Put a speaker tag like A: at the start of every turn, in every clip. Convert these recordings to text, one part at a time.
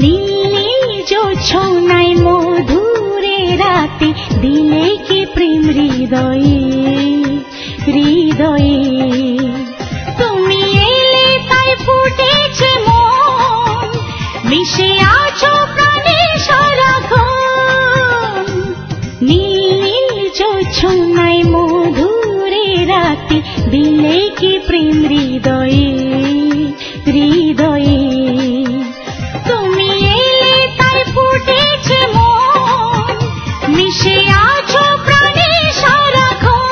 A: নীল জোছনায় মধুরে রাতে দিলে কি প্রেম হৃদয়ে হৃদয়ে তুমি এলে তাই ফুটেছে মন মিশে আছো প্রাণে সারাক্ষণ নীল জোছনায় মধুরে রাতে দিলে কি প্রেম হৃদয়ে হৃদয়ে তুমি এলে তাই ফুটেছে মন মিশে আছো প্রাণে সারাক্ষণ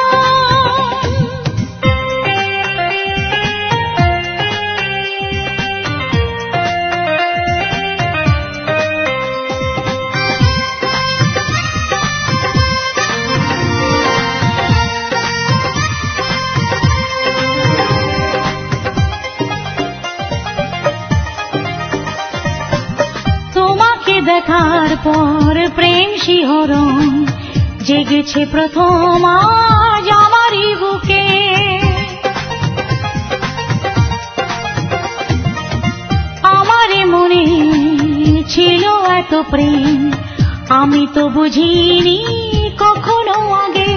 A: দেখার পর প্রেম শিহরণ জেগেছে প্রথম আজ আমারই বুকে আমার মনে ছিল এত প্রেম আমি তো বুঝিনি কখনো আগে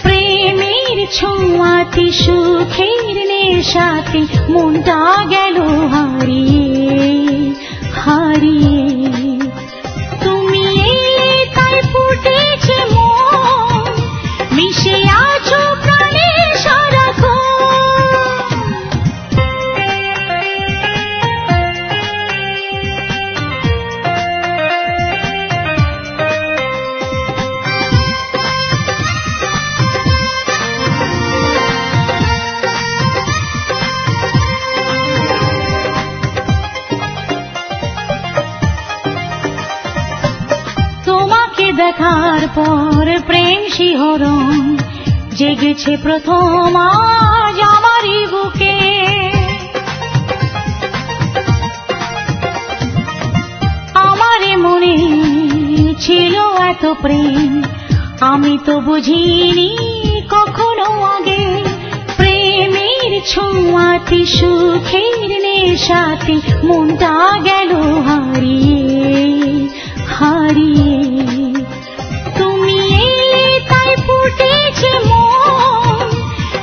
A: প্রেমের ছোঁয়াতে সুখের নেশাতে মনটা গেল হারিয়ে হারিয়ে দেখার পর প্রেম শিহরণ জেগেছে প্রথম আজ আমারই বুকে আমার মনে ছিল এত প্রেম আমি তো বুঝিনি কখনো আগে প্রেমের ছোঁয়াতে সুখের নেশাতে মনটা গেল হারিয়ে হারিয়ে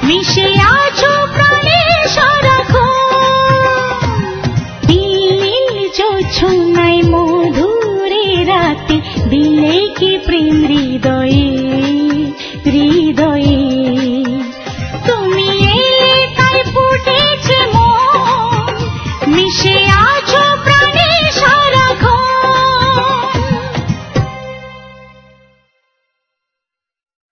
A: মিশে আছো প্রাণে সারাক্ষণ নীল জোছনায় মধুরে রাতে দিলে কি প্রেম হৃদয়ে